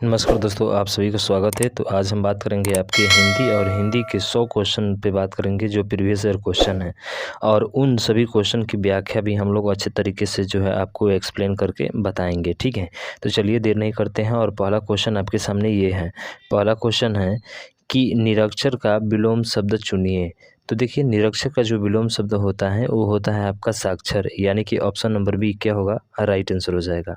नमस्कार दोस्तों, आप सभी का स्वागत है। तो आज हम बात करेंगे आपके हिंदी और हिंदी के 100 क्वेश्चन पे बात करेंगे जो प्रीवियस ईयर क्वेश्चन है, और उन सभी क्वेश्चन की व्याख्या भी हम लोग अच्छे तरीके से जो है आपको एक्सप्लेन करके बताएंगे। ठीक है, तो चलिए देर नहीं करते हैं और पहला क्वेश्चन आपके सामने ये है। पहला क्वेश्चन है कि निरक्षर का विलोम शब्द चुनिए। तो देखिए, निरक्षर का जो विलोम शब्द होता है वो होता है आपका साक्षर, यानी कि ऑप्शन नंबर बी क्या होगा, राइट आंसर हो जाएगा।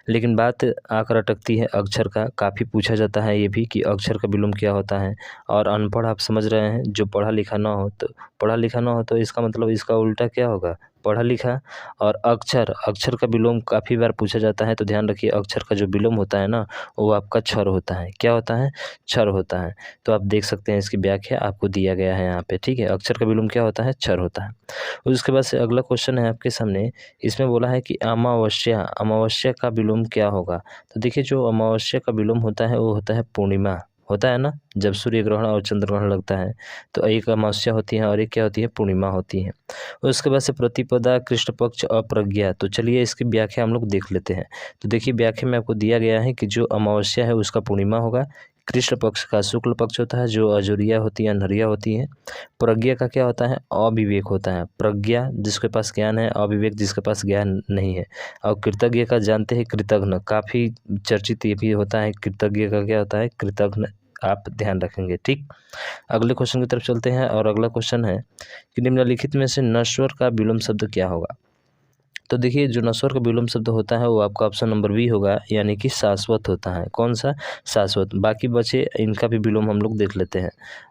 लेकिन बात आकर अटकती है अक्षर का। काफ़ी पूछा जाता है ये भी कि अक्षर का विलोम क्या होता है, और अनपढ़ आप समझ रहे हैं, जो पढ़ा लिखा ना हो तो इसका मतलब इसका उल्टा क्या होगा, पढ़ा लिखा। और अक्षर अक्षर का विलोम काफ़ी बार पूछा जाता है, तो ध्यान रखिए अक्षर का जो विलोम होता है ना, वो आपका क्षर होता है। क्या होता है? क्षर होता है। तो आप देख सकते हैं इसकी व्याख्या आपको दिया गया है यहाँ पे। ठीक है, अक्षर का विलोम क्या होता है? क्षर होता है। उसके बाद से अगला क्वेश्चन है आपके सामने। इसमें बोला है कि अमावस्या अमावस्या का विलोम क्या होगा। तो देखिए, जो अमावस्या का विलोम होता है वो होता है पूर्णिमा। होता है ना, जब सूर्य ग्रहण और चंद्र ग्रहण लगता है तो एक अमावस्या होती है और एक क्या होती है, पूर्णिमा होती है। उसके बाद से प्रतिपदा, कृष्ण पक्ष, अप्रज्ञा। तो चलिए इसकी व्याख्या हम लोग देख लेते हैं। तो देखिए, व्याख्या में आपको दिया गया है कि जो अमावस्या है उसका पूर्णिमा होगा, कृष्ण पक्ष का शुक्ल पक्ष होता है, जो अजूरिया होती है, अंधरिया होती है। प्रज्ञा का क्या होता है? अविवेक होता है। प्रज्ञा जिसके पास ज्ञान है, अविवेक जिसके पास ज्ञान नहीं है। और कृतज्ञ का जानते हैं, कृतघ्न काफ़ी चर्चित ये भी होता है। कृतज्ञ का क्या होता है? कृतघ्न। आप ध्यान रखेंगे। ठीक, अगले क्वेश्चन की तरफ चलते हैं और अगला क्वेश्चन है कि निम्नलिखित में से नश्वर का विलोम शब्द क्या होगा। तो देखिए, जो नश्वर का विलोम शब्द होता है वो आपका ऑप्शन नंबर बी होगा, यानी कि शाश्वत होता है। कौन सा? शाश्वत। बाकी बचे इनका भी विलोम हम लोग देख लेते हैं।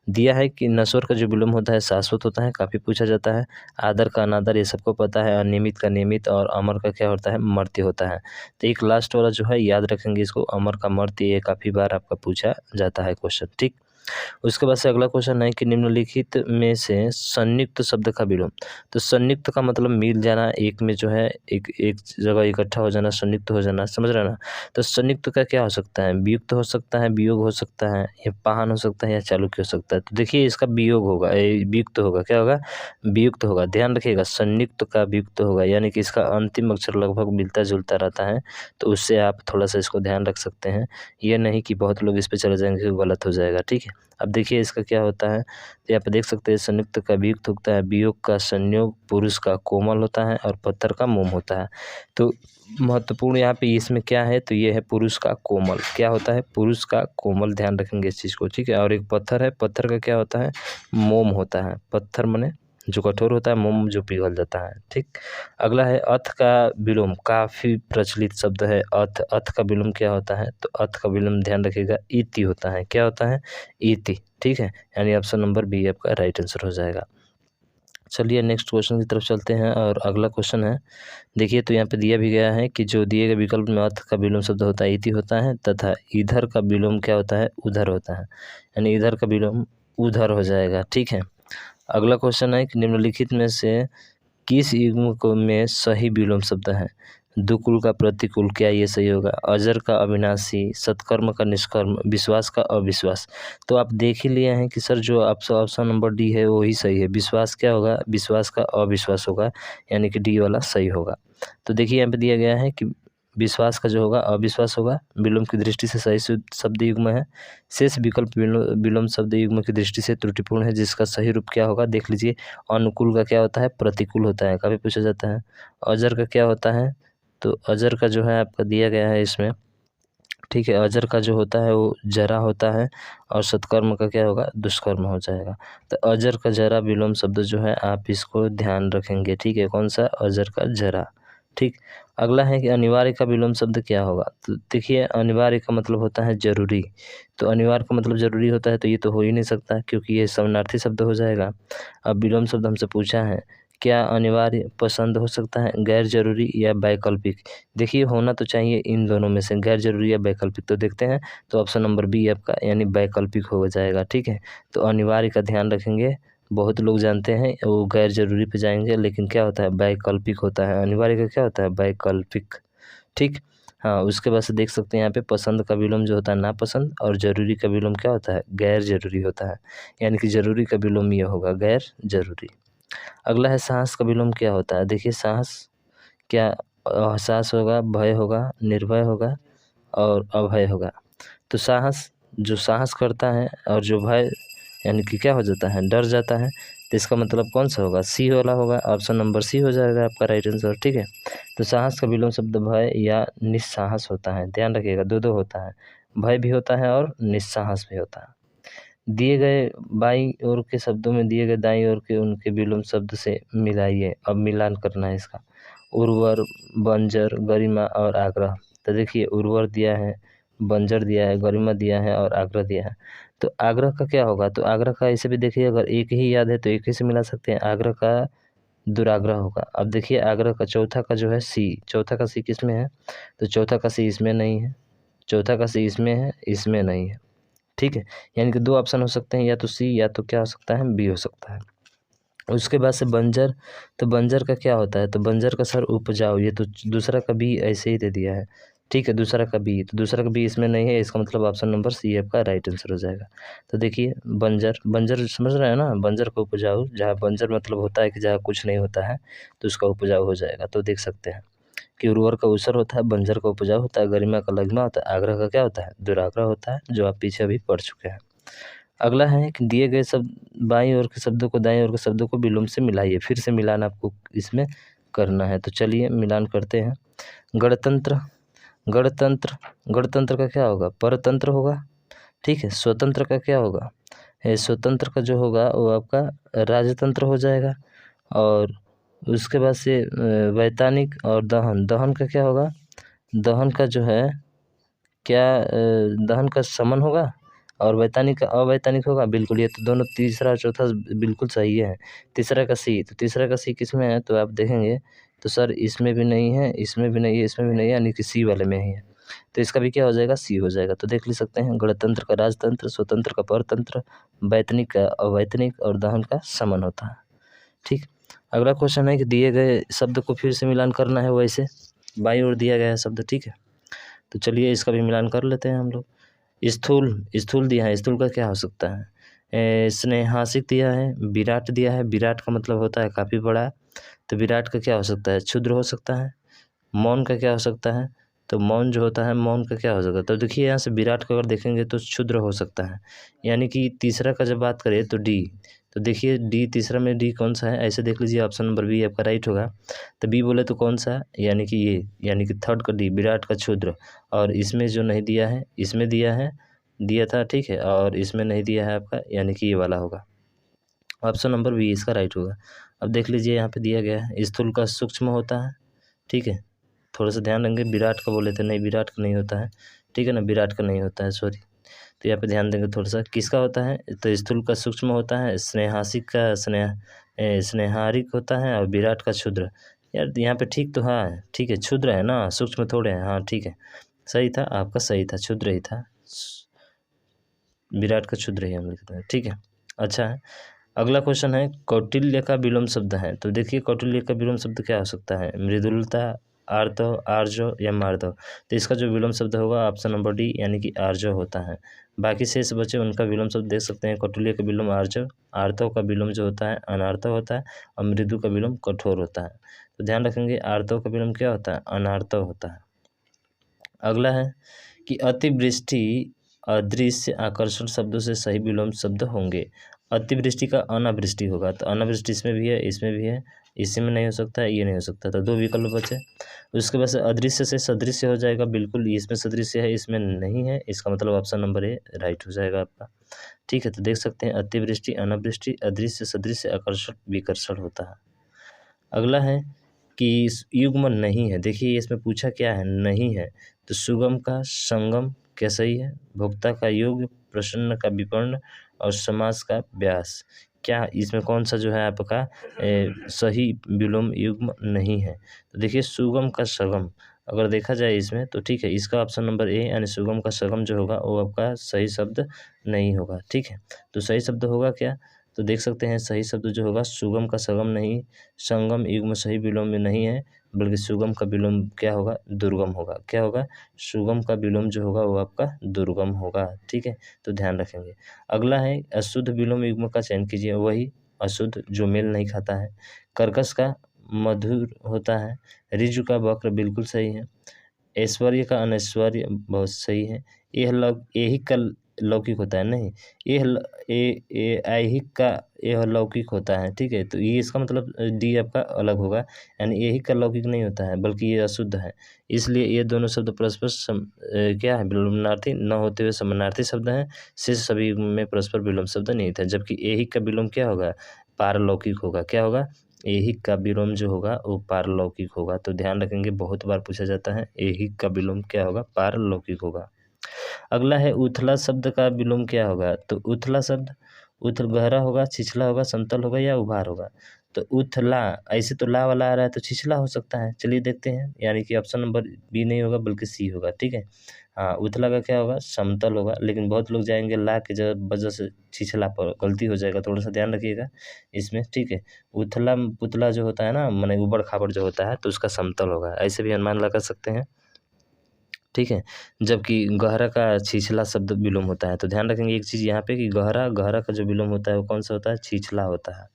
दिया है कि नश्वर का जो विलोम होता है शाश्वत होता है, काफ़ी पूछा जाता है। आदर का अनादर ये सबको पता है, अनियमित का नियमित, और अमर का क्या होता है? मर्त्य होता है। तो एक लास्ट वाला जो है याद रखेंगे इसको, अमर का मर्त्य, ये काफ़ी बार आपका पूछा जाता है क्वेश्चन। ठीक, उसके बाद से अगला क्वेश्चन है कि निम्नलिखित में से संयुक्त शब्द का विलोम। तो संयुक्त का मतलब मिल जाना, एक में जो है एक एक जगह इकट्ठा हो जाना, संयुक्त हो जाना, समझ रहे ना। तो संयुक्त का क्या हो सकता है? वियुक्त हो सकता है, वियोग हो सकता है, या पाहन हो सकता है, या चालुक्य हो सकता है। तो देखिए, इसका वियोग होगा, वियुक्त होगा। क्या होगा? वियुक्त होगा। ध्यान रखिएगा, संयुक्त का वियुक्त होगा, यानी कि इसका अंतिम अक्षर लगभग मिलता जुलता रहता है, तो उससे आप थोड़ा सा इसको ध्यान रख सकते हैं। ये नहीं कि बहुत लोग इस पे चले जाएंगे कि गलत हो जाएगा। ठीक है, अब देखिए इसका क्या होता है। तो यहाँ पे देख सकते हैं, संयुक्त का वियुक्त होता है, वियोग का संयोग, पुरुष का कोमल होता है, और पत्थर का मोम होता है। तो महत्वपूर्ण यहाँ पे इसमें क्या है, तो ये है पुरुष का कोमल। क्या होता है? पुरुष का कोमल। ध्यान रखेंगे इस चीज़ को। ठीक है, और एक पत्थर है, पत्थर का क्या होता है? मोम होता है। पत्थर माने जो कठोर होता है, मोम जो पिघल जाता है। ठीक, अगला है अथ का विलोम। काफ़ी प्रचलित शब्द है अथ। अथ का विलोम क्या होता है? तो अथ का विलोम ध्यान रखिएगा, इति होता है। क्या होता है? इति। ठीक है, यानी ऑप्शन नंबर बी आपका राइट आंसर हो जाएगा। चलिए नेक्स्ट क्वेश्चन की तरफ चलते हैं और अगला क्वेश्चन है। देखिए, तो यहाँ पे दिया भी गया है कि जो दिए गए विकल्प में अर्थ का विलोम शब्द होता है इति होता है, तथा इधर का विलोम क्या होता है? उधर होता है, यानी इधर का विलोम उधर हो जाएगा। ठीक है, अगला क्वेश्चन है कि निम्नलिखित में से किस युग्म को में सही विलोम शब्द है? दुकुल का प्रतिकूल, क्या ये सही होगा? अजर का अविनाशी, सत्कर्म का निष्कर्म, विश्वास का अविश्वास। तो आप देख ही लिए हैं कि सर जो आपका ऑप्शन नंबर डी है वो ही सही है। विश्वास क्या होगा? विश्वास का अविश्वास होगा, यानी कि डी वाला सही होगा। तो देखिए, यहाँ पे दिया गया है कि विश्वास का जो होगा अविश्वास होगा, विलोम की दृष्टि से सही शब्द युग्म है। शेष विकल्प विलोम शब्द युग्म की दृष्टि से त्रुटिपूर्ण है, जिसका सही रूप क्या होगा देख लीजिए। अनुकूल का क्या होता है? प्रतिकूल होता है, काफ़ी पूछा जाता है। अजर का क्या होता है? तो अजर का जो है आपका दिया गया है इसमें। ठीक है, अजर का जो होता है वो जरा होता है, और सत्कर्म का क्या होगा? दुष्कर्म हो जाएगा। तो अजर का जरा विलोम शब्द जो है आप इसको ध्यान रखेंगे। ठीक है, कौन सा? अजर का जरा। ठीक, अगला है कि अनिवार्य का विलोम शब्द क्या होगा। तो देखिए, अनिवार्य का मतलब होता है जरूरी। तो अनिवार्य का मतलब जरूरी होता है, तो ये तो हो ही नहीं सकता क्योंकि ये समानार्थी शब्द हो जाएगा। अब विलोम शब्द हमसे पूछा है, क्या अनिवार्य पसंद हो सकता है, गैर जरूरी, या वैकल्पिक। देखिए, होना तो चाहिए इन दोनों में से, गैर जरूरी या वैकल्पिक। तो देखते हैं, तो ऑप्शन नंबर बी आपका यानी वैकल्पिक हो जाएगा। ठीक है, तो अनिवार्य का ध्यान रखेंगे। बहुत लोग जानते हैं वो गैर जरूरी पे जाएंगे, लेकिन क्या होता है? वैकल्पिक होता है। अनिवार्य का क्या होता है? वैकल्पिक। ठीक, हाँ, उसके बाद से देख सकते हैं यहाँ पे पसंद का विलोम जो होता है नापसंद, और जरूरी का विलोम क्या होता है? गैर जरूरी होता है, यानी कि जरूरी का विलोम ये होगा गैर जरूरी। अगला है साहस का विलोम क्या होता है। देखिए, साहस क्या साहस होगा, भय होगा, निर्भय होगा, और अभय होगा। तो साहस, जो साहस करता है और जो भय यानी कि क्या हो जाता है, डर जाता है, तो इसका मतलब कौन सा होगा, सी वाला होगा। ऑप्शन नंबर सी हो जाएगा आपका राइट आंसर। ठीक है, तो साहस का विलोम शब्द भय या निस्साहस होता है। ध्यान रखिएगा, दो दो होता है, भय भी होता है और निस्साहस भी होता है। दिए गए बाईं ओर के शब्दों में दिए गए दाईं ओर के उनके विलोम शब्द से मिलाइए। अब मिलान करना है इसका। उर्वर, बंजर, गरिमा और आग्रह। तो देखिए, उर्वर दिया है, बंजर दिया है, गरिमा दिया है और आग्रह दिया है। तो आग्रह का क्या होगा, तो आग्रह का ऐसे भी देखिए, अगर एक ही याद है तो एक ही से मिला सकते हैं। आग्रह का दुराग्रह होगा। अब देखिए, आग्रह का चौथा का जो है सी, चौथा का सी किस में है, तो चौथा का सी इसमें नहीं है, चौथा का सी इसमें है, इसमें नहीं है। ठीक है, यानी कि दो ऑप्शन हो सकते हैं, या तो सी या तो क्या हो सकता है, बी हो सकता है। उसके बाद से बंजर, तो बंजर का क्या होता है, तो बंजर का सर उपजाऊ, ये तो दूसरा का बी ऐसे ही दे दिया है। ठीक है, दूसरा का बी, तो दूसरा का बी इसमें नहीं है, इसका मतलब ऑप्शन नंबर सी आपका राइट आंसर हो जाएगा। तो देखिए, बंजर, बंजर समझ रहे हैं ना, बंजर का उपजाऊ, जहाँ बंजर मतलब होता है कि जहाँ कुछ नहीं होता है, तो उसका उपजाऊ हो जाएगा। तो देख सकते हैं कि उर्वर का ऊसर होता है, बंजर का उपजाऊ होता है, गरिमा का लग्मा होता है, आग्रह का क्या होता है, दुराग्रह होता है, जो आप पीछे अभी पढ़ चुके हैं। अगला है कि दिए गए शब्द बाईं ओर के शब्दों को दाईं ओर के शब्दों को विलोम से मिलाइए। फिर से मिलान आपको इसमें करना है, तो चलिए मिलान करते हैं। गणतंत्र, गणतंत्र, गणतंत्र का क्या होगा, परतंत्र होगा। ठीक है, स्वतंत्र का क्या होगा, स्वतंत्र का जो होगा वो आपका राजतंत्र हो जाएगा। और उसके बाद से वैतानिक और दहन, दहन का क्या होगा, दहन का जो है क्या, दहन का समन होगा और वैतानिक का अवैतानिक होगा। बिल्कुल, ये तो दोनों तीसरा और चौथा बिल्कुल सही है। तीसरा का सी, तो तीसरा का सी किस में है, तो आप देखेंगे तो सर इसमें भी नहीं है, इसमें भी नहीं है, इसमें भी नहीं है, यानी कि सी वाले में ही है। तो इसका भी क्या हो जाएगा, सी हो जाएगा। तो देख ले सकते हैं, गणतंत्र का राजतंत्र, स्वतंत्र का परतंत्र, वैतनिक का अवैतनिक और दहन का समन होता है। ठीक, अगला क्वेश्चन है कि दिए गए शब्द को फिर से मिलान करना है, वैसे बाईं ओर दिया गया है शब्द। ठीक है, तो चलिए इसका भी मिलान कर लेते हैं हम लोग। स्थूल, स्थूल दिया है, स्थूल का क्या हो सकता है, स्नेहासिक दिया है, विराट दिया है, विराट का मतलब होता है काफ़ी बड़ा, तो विराट का क्या हो सकता है, क्षुद्र हो सकता है। मौन का क्या हो सकता है, तो मौन जो होता है, मौन का क्या हो सकता है, तो देखिए यहाँ से विराट को अगर देखेंगे तो क्षुद्र हो सकता है। यानी कि तीसरा का जब बात करें तो डी, तो देखिए डी, तीसरा में डी कौन सा है, ऐसे देख लीजिए, ऑप्शन नंबर बी आपका राइट होगा। तो बी बोले तो कौन सा है, यानी कि ये, यानी कि थर्ड का डी, विराट का क्षुद्र। और इसमें जो नहीं दिया है, इसमें दिया है, दिया था। ठीक है, और इसमें नहीं दिया है आपका, यानी कि ये वाला होगा। ऑप्शन नंबर बी इसका राइट होगा। अब देख लीजिए, यहाँ पे दिया गया है, स्थूल का सूक्ष्म होता है। ठीक है, थोड़ा सा ध्यान देंगे, विराट का बोले थे, नहीं विराट का नहीं होता है। ठीक है ना, विराट का नहीं होता है, सॉरी। तो यहाँ पे ध्यान देंगे थोड़ा सा, किसका होता है, तो स्थूल का सूक्ष्म होता है, स्नेहासिक का स्नेहारिक होता है, और विराट का क्षुद्र। यार यहाँ पे ठीक तो हाँ, ठीक है, क्षुद्र है ना, सूक्ष्म थोड़े हैं। हाँ ठीक है, सही था आपका, सही था, क्षुद्र ही था, विराट का क्षुद्र ही हम लिखते हैं। ठीक है, अच्छा है। अगला क्वेश्चन है, कौटिल्य का विलोम शब्द है। तो देखिए, कौटिल्य का विलोम शब्द क्या हो सकता है, मृदुलता, आर्तव, आर्जव या मार्दव। तो इसका जो विलोम शब्द होगा ऑप्शन नंबर डी, यानी कि आर्जव होता है। बाकी शेष बचे उनका विलोम शब्द देख सकते हैं। कौटिल्य का विलोम आर्जव, आर्तव का विलोम जो होता है अनार्तव होता है, और मृदु का विलोम कठोर होता है। तो ध्यान रखेंगे, आर्तव का विलोम क्या होता है, अनार्तव होता है। अगला है कि अतिवृष्टि, अदृश्य, आकर्षण शब्दों से सही विलोम शब्द होंगे। अतिवृष्टि का अनावृष्टि होगा, तो अनावृष्टि इसमें भी है, इसमें भी है, इसी में नहीं हो सकता है, ये नहीं हो सकता, तो दो विकल्प बचे। उसके बाद से अदृश्य से सदृश्य हो जाएगा, बिल्कुल इसमें सदृश्य है, इसमें नहीं है, इसका मतलब ऑप्शन नंबर ए राइट हो जाएगा आपका। ठीक है, तो देख सकते हैं, अतिवृष्टि, अनावृष्टि, अदृश्य, सदृश्य, आकर्षण, विकर्षण होता है। अगला है कि युग्म नहीं है। देखिए इसमें पूछा क्या है, नहीं है, तो सुगम का संगम क्या सही है, भोक्ता का योग, प्रसन्न का विपन्न, और समास का व्यास। क्या इसमें कौन सा जो है आपका सही विलोम युग्म नहीं है, तो देखिए सुगम का सगम अगर देखा जाए इसमें, तो ठीक है, इसका ऑप्शन नंबर ए, यानी सुगम का सगम जो होगा वो आपका सही शब्द नहीं होगा। ठीक है, तो सही शब्द होगा क्या, तो देख सकते हैं, सही शब्द जो होगा सुगम का सगम नहीं, संगम युग्म सही विलोम में नहीं है, बल्कि सुगम का विलोम क्या होगा, दुर्गम होगा। क्या होगा, सुगम का विलोम जो होगा वो आपका दुर्गम होगा। ठीक है, तो ध्यान रखेंगे। अगला है, अशुद्ध विलोम युग्म का चयन कीजिए। वही अशुद्ध जो मेल नहीं खाता है। कर्कश का मधुर होता है, ऋजु का वक्र बिल्कुल सही है, ऐश्वर्य का अनैश्वर्य बहुत सही है। ऐहिक का लौकिक होता है, नहीं, ऐहिक का यह लौकिक होता है, ठीक है। तो ये इसका मतलब डी आपका अलग होगा, यानी ऐहिक का लौकिक नहीं होता है बल्कि ये अशुद्ध है। इसलिए ये दोनों शब्द परस्पर क्या है, विलोमार्थी न होते हुए समानार्थी शब्द हैं। शेष सभी में परस्पर विलोम शब्द नहीं था। जबकि ऐहिक का विलोम क्या होगा, पारलौकिक होगा। क्या होगा, ऐहिक का विलोम जो होगा वो पारलौकिक होगा। तो ध्यान रखेंगे, बहुत बार पूछा जाता है, ऐहिक का विलोम क्या होगा, पारलौकिक होगा। अगला है उथला शब्द का विलोम क्या होगा। तो उथला शब्द, उथल गहरा होगा, छिछला होगा, समतल होगा या उभार होगा। तो उथला, ऐसे तो ला वाला आ रहा है तो छिछला हो सकता है। चलिए देखते हैं, यानी कि ऑप्शन नंबर बी नहीं होगा बल्कि सी होगा, ठीक है। हाँ, उथला का क्या होगा, समतल होगा। लेकिन बहुत लोग जाएंगे ला के वजह से छिछला पर, गलती हो जाएगा, थोड़ा सा ध्यान रखिएगा इसमें, ठीक है। उथला पुतला जो होता है ना, माने ऊबड़ खाबड़ जो होता है, तो उसका समतल होगा, ऐसे भी अनुमान लगा सकते हैं, ठीक है। जबकि गहरा का छिछला शब्द विलोम होता है। तो ध्यान रखेंगे एक चीज़ यहाँ पे कि गहरा गहरा का जो विलोम होता है वो कौन सा होता है, छिछला होता है।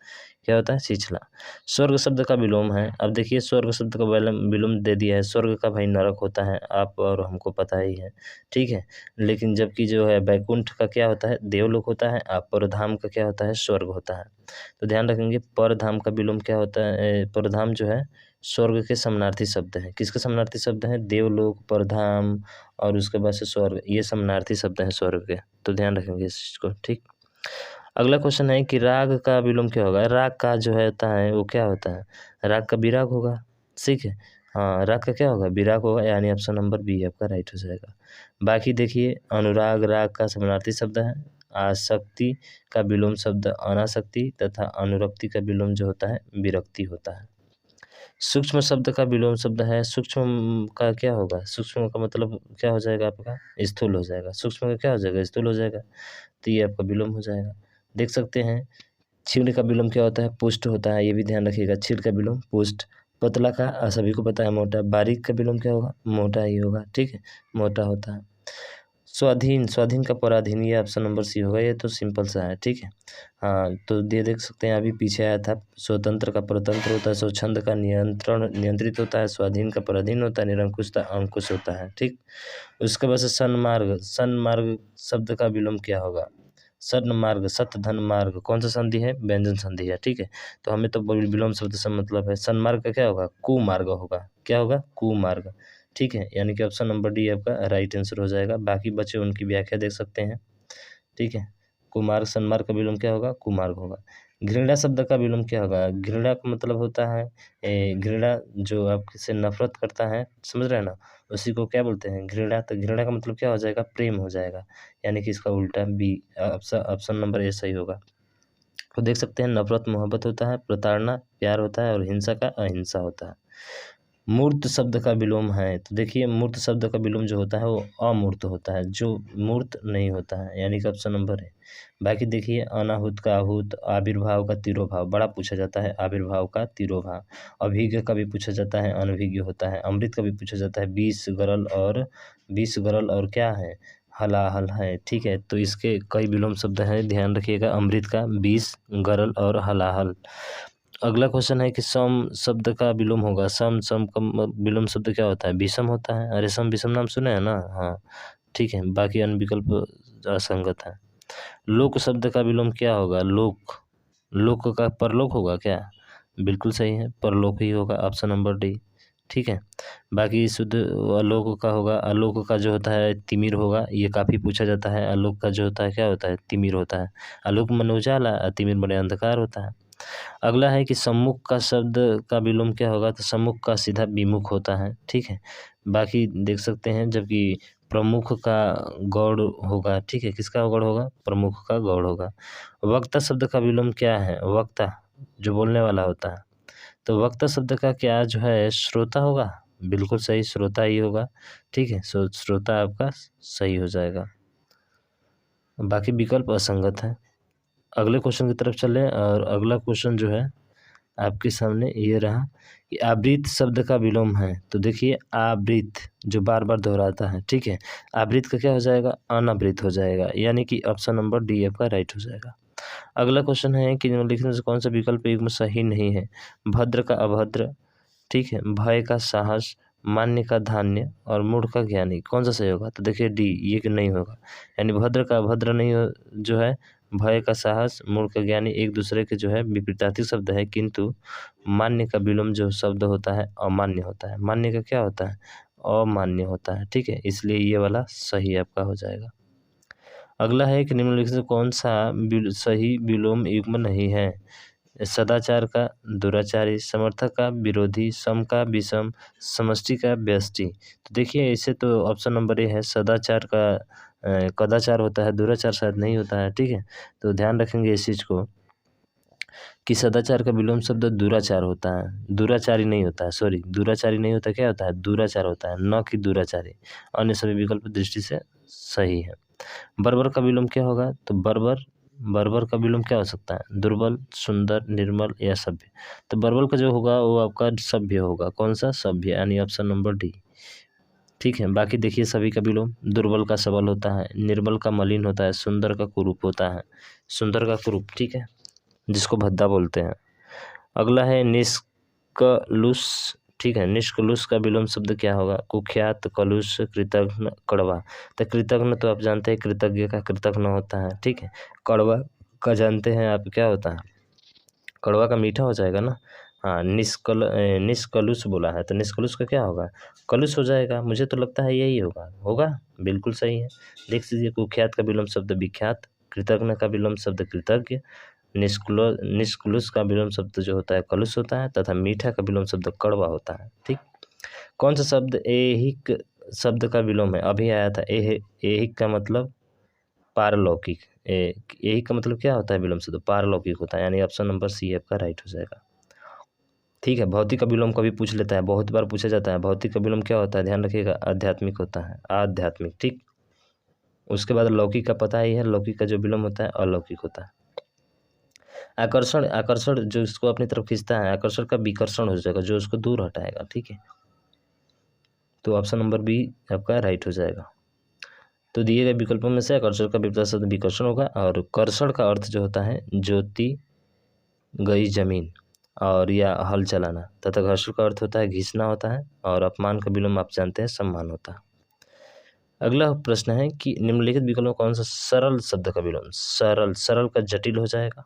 क्या होता है, छिछला। स्वर्ग शब्द का विलोम है। अब देखिए स्वर्ग शब्द का विलोम दे दिया है। स्वर्ग का भाई नरक होता है, आप और हमको पता ही है, ठीक है। लेकिन जबकि जो है बैकुंठ का क्या होता है, देवलोक होता है। और परधाम का क्या होता है, स्वर्ग होता है। तो ध्यान रखेंगे परधाम का विलोम क्या होता है, परधाम जो है स्वर्ग के समानार्थी शब्द हैं। किसके समानार्थी शब्द हैं, देवलोक, परधाम और उसके बाद से स्वर्ग, ये समानार्थी शब्द हैं स्वर्ग के। तो ध्यान रखेंगे इस चीज़ को, ठीक। अगला क्वेश्चन है कि राग का विलोम क्या होगा। राग का जो है होता है वो क्या होता है, राग का विराग होगा, ठीक है। हाँ, राग का क्या होगा, विराग होगा, यानी ऑप्शन नंबर बी आपका राइट हो जाएगा। बाकी देखिए, अनुराग राग का समानार्थी शब्द है। आसक्ति का विलोम शब्द अनासक्ति तथा अनुरक्ति का विलोम जो होता है विरक्ति होता है। सूक्ष्म शब्द का विलोम शब्द है। सूक्ष्म का क्या होगा, सूक्ष्म का मतलब क्या हो जाएगा आपका, स्थूल हो जाएगा। सूक्ष्म का क्या हो जाएगा, स्थूल हो जाएगा। तो ये आपका विलोम हो जाएगा। देख सकते हैं, क्षीण का विलोम क्या होता है, पुष्ट होता है, ये भी ध्यान रखिएगा। क्षीण का विलोम पुष्ट। पतला का सभी को पता है मोटा। बारीक का विलोम क्या होगा, मोटा ही होगा, ठीक है, मोटा होता है। स्वाधीन, स्वाधीन का पराधीन, ये ऑप्शन नंबर सी होगा। ये तो सिंपल सा है, ठीक है। हाँ, तो ये देख सकते हैं, अभी पीछे आया था। स्वतंत्र का परतंत्र होता है। स्वच्छंद का नियंत्रण नियंत्रित होता है। स्वाधीन का पराधीन होता है। निरंकुश का अंकुश होता है, ठीक। उसके बाद से सन्मार्ग, सन्मार्ग शब्द का विलोम क्या होगा, सन्मार्ग, सत धन मार्ग, कौन सा संधि है, व्यंजन संधि है, ठीक है। तो हमें तो विलोम शब्द से मतलब है। सन्मार्ग का क्या होगा, कुमार्ग होगा। क्या होगा, कुमार्ग, ठीक है। यानी कि ऑप्शन नंबर डी आपका राइट आंसर हो जाएगा। बाकी बचे उनकी व्याख्या देख सकते हैं, ठीक है। कुमार्ग, सन्मार्ग का विलोम क्या होगा, कुमार्ग होगा। घृणा शब्द का विलोम क्या होगा। घृणा का मतलब होता है घृणा, जो आपसे नफरत करता है, समझ रहे हैं ना, उसी को क्या बोलते हैं, घृणा। तो घृणा का मतलब क्या हो जाएगा, प्रेम हो जाएगा। यानी कि इसका उल्टा बी, ऑप्शन नंबर ए सही होगा। तो देख सकते हैं, नफरत मोहब्बत होता है, प्रताड़ना प्यार होता है और हिंसा का अहिंसा होता है। मूर्त शब्द का विलोम है। तो देखिए, मूर्त शब्द का विलोम जो होता है वो अमूर्त होता है, जो मूर्त नहीं होता है, यानी कि ऑप्शन नंबर है। बाकी देखिए, अनाहुत का आहूत, आविर्भाव का तिरोभाव, बड़ा पूछा जाता है आविर्भाव का तिरोभाव। अभिज्ञ का भी पूछा जाता है, अनभिज्ञ होता है। अमृत का भी पूछा जाता है, बीस गरल और क्या है, हलाहल है, ठीक है। तो इसके कई विलोम शब्द हैं, ध्यान रखिएगा। अमृत का बीस, गरल और हलाहल। अगला क्वेश्चन है कि सम शब्द का विलोम होगा। सम सम का विलोम शब्द क्या होता है, विषम होता है। अरे सम विषम नाम सुने हैं ना, हाँ, ठीक है। बाकी अन्य विकल्प असंगत है। लोक शब्द का विलोम क्या होगा, लोक, लोक का परलोक होगा क्या, बिल्कुल सही है, परलोक ही होगा, ऑप्शन नंबर डी, ठीक है। बाकी शुद्ध आलोक का होगा। आलोक का जो होता है तिमिर होगा, ये काफ़ी पूछा जाता है। आलोक का जो होता है क्या होता है, तिमिर होता है। आलोक मन उजाला, तिमिर बड़े अंधकार होता है। अगला है कि सम्मुख का शब्द का विलोम क्या होगा। तो सम्मुख का सीधा विमुख होता है, ठीक है। बाकी देख सकते हैं, जबकि प्रमुख का गौड़ होगा, ठीक है। किसका गौड़ होगा, प्रमुख का गौड़ होगा। वक्ता शब्द का विलोम क्या है, वक्ता जो बोलने वाला होता है। तो वक्ता शब्द का क्या जो है, श्रोता होगा, बिल्कुल सही, श्रोता ही होगा, ठीक है। श्रोता आपका सही हो जाएगा। बाकी विकल्प असंगत है। अगले क्वेश्चन की तरफ चलें, और अगला क्वेश्चन जो है आपके सामने ये रहा कि आवृत शब्द का विलोम है। तो देखिए, आवृत जो बार बार दोहराता है, ठीक है, आवृत का क्या हो जाएगा, अनावृत हो जाएगा, यानी कि ऑप्शन नंबर डी आपका राइट हो जाएगा। अगला क्वेश्चन है कि निम्नलिखित में से कौन सा विकल्प युग्म सही नहीं है। भद्र का अभद्र, ठीक है। भय का साहस, मान्य का धान्य और मूढ़ का ज्ञानी, कौन सा सही होगा? तो देखिए डी, ये कि नहीं होगा। यानी भद्र का अभद्र नहीं हो, जो है भय का साहस, मूढ़ का ज्ञानी एक दूसरे के जो है विपरीतार्थी शब्द है, किंतु मान्य का विलोम जो शब्द होता है अमान्य होता है। मान्य का क्या होता है? अमान्य होता है। ठीक है, इसलिए ये वाला सही आपका हो जाएगा। अगला है कि निम्नलिखित से कौन सा सही विलोम युग्म नहीं है? सदाचार का दुराचारी, समर्थक का विरोधी, सम का विषम, समष्टि का व्यष्टि। तो देखिए इसे तो ऑप्शन नंबर ए है, सदाचार का कदाचार होता है, दुराचार शायद नहीं होता है। ठीक है, तो ध्यान रखेंगे इस चीज़ को कि सदाचार का विलोम शब्द दुराचार होता है, दुराचारी नहीं होता है। सॉरी, दुराचारी नहीं होता, क्या होता है? दुराचार होता है, न कि दुराचारी। अन्य सभी विकल्प दृष्टि से सही है। बर्बर का विलोम क्या होगा? तो बर्बर का विलोम क्या हो सकता है? दुर्बल, सुंदर, निर्मल या सभ्य। तो बर्बर का जो होगा वो आपका सभ्य होगा। कौन सा? सभ्य, यानी ऑप्शन नंबर डी। ठीक है, बाकी देखिए सभी का विलोम, दुर्बल का सबल होता है, निर्मल का मलिन होता है, सुंदर का कुरूप होता है। सुंदर का कुरूप, ठीक है, जिसको भद्दा बोलते हैं। अगला है निष्कलुष। ठीक है, निष्कलुष का विलोम शब्द क्या होगा? कुख्यात, कलुष, कृतघ्न, कड़वा। तो कृतघ्न तो आप जानते हैं कृतज्ञ का कृतघ्न होता है। ठीक है, कड़वा का जानते हैं आप क्या होता है? कड़वा का मीठा हो जाएगा ना। हाँ, निष्कलुष बोला है, तो निष्कलुष का क्या होगा? कलुष हो जाएगा। मुझे तो लगता है यही होगा। होगा, बिल्कुल सही है। देख लीजिए, कुख्यात का विलोम शब्द विख्यात, कृतघ्न का विलोम शब्द कृतज्ञ, निष्कुलुष का विलोम शब्द जो होता है कलुष होता है, तथा मीठा का विलोम शब्द कड़वा होता है। ठीक, कौन सा शब्द ऐहिक शब्द का विलोम है? अभी आया था ऐहिक का मतलब पारलौकिक। ऐहिक का मतलब क्या होता है? विलोम शब्द पारलौकिक होता है, यानी ऑप्शन नंबर सी आपका राइट हो जाएगा। ठीक है, भौतिक का विलोम कभी पूछ लेता है, बहुत बार पूछा जाता है। भौतिक का विलोम क्या होता है? ध्यान रखिएगा, आध्यात्मिक होता है, आध्यात्मिक। ठीक, उसके बाद लौकिक का पता ही है, लौकिक का जो विलोम होता है अलौकिक होता है। आकर्षण, आकर्षण जो इसको अपनी तरफ खींचता है, आकर्षण का विकर्षण हो जाएगा, जो उसको दूर हटाएगा। ठीक है, तो ऑप्शन नंबर बी आपका राइट हो जाएगा। तो दिए गए विकल्पों में से आकर्षण का विपरीत शब्द विकर्षण होगा, और कर्षण का अर्थ जो होता है ज्योति गई जमीन और या हल चलाना, तथा घर्षण का अर्थ होता है घिसना होता है, और अपमान का विलोम आप जानते हैं सम्मान होता है। अगला प्रश्न है कि निम्नलिखित विकल्पों में कौन सा सरल शब्द का विलोम? सरल, सरल का जटिल हो जाएगा।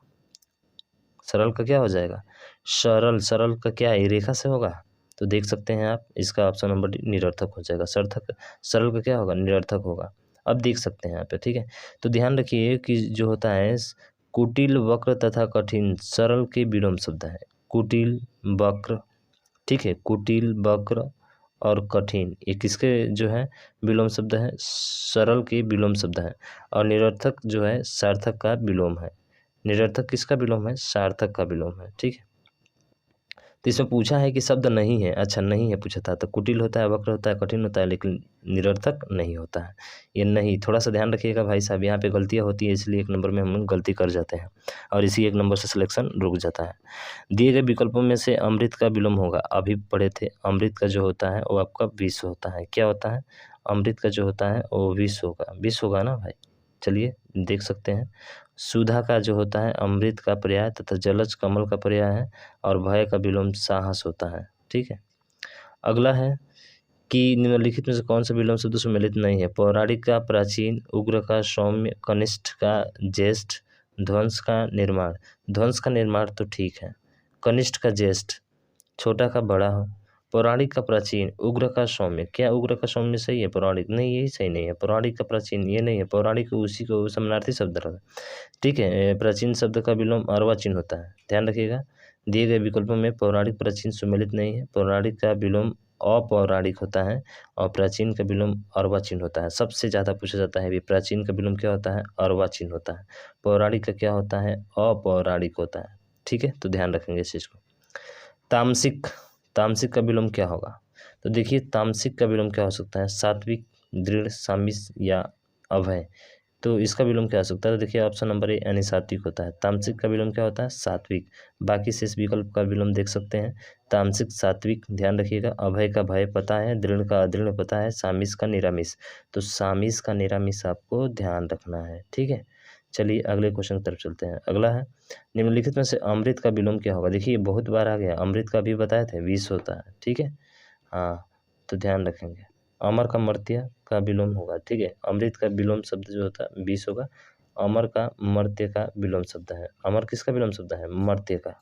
सरल का क्या हो जाएगा? सरल, सरल का क्या है? रेखा से होगा। तो देख सकते हैं आप, इसका ऑप्शन नंबर डी निरर्थक हो जाएगा। सार्थक, सरल का क्या होगा? निरर्थक होगा। अब देख सकते हैं यहाँ पे। ठीक है, तो ध्यान रखिए कि जो होता है कुटिल, वक्र तथा कठिन, सरल के विलोम शब्द है। कुटिल, वक्र, ठीक है, कुटिल, वक्र और कठिन, ये किसके जो है विलोम शब्द है? सरल के विलोम शब्द है। और निरर्थक जो है सार्थक का विलोम है। निरर्थक किसका विलोम है? सार्थक का विलोम है। ठीक है, तो इसमें पूछा है कि शब्द नहीं है। अच्छा, नहीं है पूछा था, तो कुटिल होता है, वक्र होता है, कठिन होता है, लेकिन निरर्थक नहीं होता है। ये नहीं, थोड़ा सा ध्यान रखिएगा भाई साहब, यहाँ पे गलतियाँ होती है, इसलिए एक नंबर में हम लोग गलती कर जाते हैं और इसी एक नंबर से सिलेक्शन रुक जाता है। दिए गए विकल्पों में से अमृत का विलोम होगा, अभी पढ़े थे, अमृत का जो होता है वो आपका विष होता है। क्या होता है? अमृत का जो होता है वो विष होगा। विष होगा ना भाई? चलिए देख सकते हैं, सुधा का जो होता है अमृत का पर्याय, तथा जलज कमल का पर्याय है, और भय का विलोम साहस होता है। ठीक है, अगला है कि निम्नलिखित में से कौन सा विलोम शब्द सुमेलित नहीं है? पौराणिक का प्राचीन, उग्र का सौम्य, कनिष्ठ का ज्येष्ठ, ध्वंस का निर्माण। ध्वंस का निर्माण तो ठीक है, कनिष्ठ का ज्येष्ठ, छोटा का बड़ा हो, पौराणिक का प्राचीन, उग्र का सौम्य। क्या उग्र का सौम्य सही है? पौराणिक नहीं, यही सही नहीं है। पौराणिक का प्राचीन ये नहीं है, पौराणिक उसी को समानार्थी शब्द रहा। ठीक है, प्राचीन शब्द का विलोम अर्वाचीन होता है, ध्यान रखिएगा। दिए गए विकल्पों में पौराणिक प्राचीन सुमेलित नहीं है। पौराणिक का विलोम अपौराणिक होता है, और प्राचीन का विलोम अर्वाचीन होता है। सबसे ज़्यादा पूछा जाता है भी, प्राचीन का विलोम क्या होता है? अर्वाचीन होता है। पौराणिक का क्या होता है? अपौराणिक होता है। ठीक है, तो ध्यान रखेंगे इस चीज़ को। तामसिक, तामसिक का विलोम क्या होगा? तो देखिए तामसिक का विलोम क्या हो सकता है? सात्विक, दृढ़, सामिस या अभय। तो इसका विलोम क्या हो सकता है? तो देखिए ऑप्शन नंबर ए यानी सात्विक होता है। तामसिक का विलोम क्या होता है? सात्विक। बाकी शेष विकल्प का विलोम देख सकते हैं, तामसिक, सात्विक, ध्यान रखिएगा। अभय का भय पता है, दृढ़ का अदृढ़ पता है, सामिस का निरामिस। तो सामिस का निरामिस आपको ध्यान रखना है। ठीक है, चलिए अगले क्वेश्चन की तरफ चलते हैं। अगला है निम्नलिखित में से अमृत का विलोम क्या होगा? देखिए बहुत बार आ गया, अमृत का भी बताए थे विष होता है। ठीक है, हाँ, तो ध्यान रखेंगे अमर का मर्त्य का विलोम होगा, ठीक है। अमृत का विलोम शब्द जो होता है विष होगा। अमर का मर्त्य का विलोम शब्द है। अमर किसका विलोम शब्द है? मर्त्य का।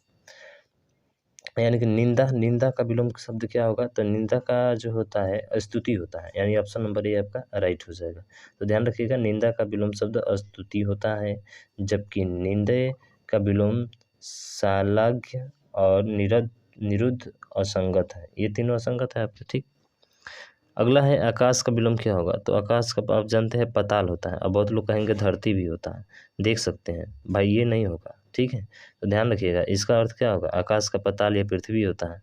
यानी कि निंदा, निंदा का विलोम शब्द क्या होगा? तो निंदा का जो होता है स्तुति होता है, यानी ऑप्शन नंबर ए आपका राइट हो जाएगा। तो ध्यान रखिएगा निंदा का विलोम शब्द स्तुति होता है, जबकि निंदे का विलोम सालाघ्य और निरुद्ध असंगत है। ये तीनों असंगत है आपके, ठीक। अगला है आकाश का विलोम क्या होगा? तो आकाश का आप जानते हैं पाताल होता है। अब बहुत लोग कहेंगे धरती भी होता है, देख सकते हैं भाई, ये नहीं होगा, ठीक है। तो ध्यान रखिएगा इसका अर्थ क्या होगा? आकाश का पाताल या पृथ्वी होता है,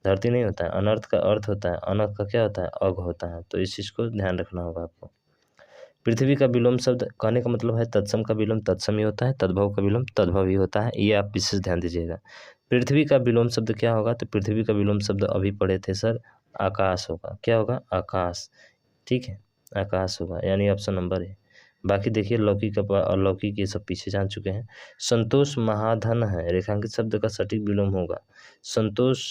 धरती नहीं होता है। अनर्थ का अर्थ होता है, अनर्थ का क्या होता है? अघ होता है। तो इस चीज़ को ध्यान रखना होगा आपको। पृथ्वी का विलोम शब्द कहने का मतलब है तत्सम का विलोम तत्सम ही होता है, तद्भव का विलोम तद्भव ही होता है। ये आप विशेष ध्यान दीजिएगा। पृथ्वी का विलोम शब्द क्या होगा? तो पृथ्वी का विलोम शब्द अभी पढ़े थे सर, आकाश होगा। क्या होगा? आकाश, ठीक है, आकाश होगा, यानी ऑप्शन नंबर है। बाकी देखिए लौकिक का अलौकिक ये सब पीछे जान चुके हैं। संतोष महाधन है, रेखांकित शब्द का सटीक विलोम होगा संतोष।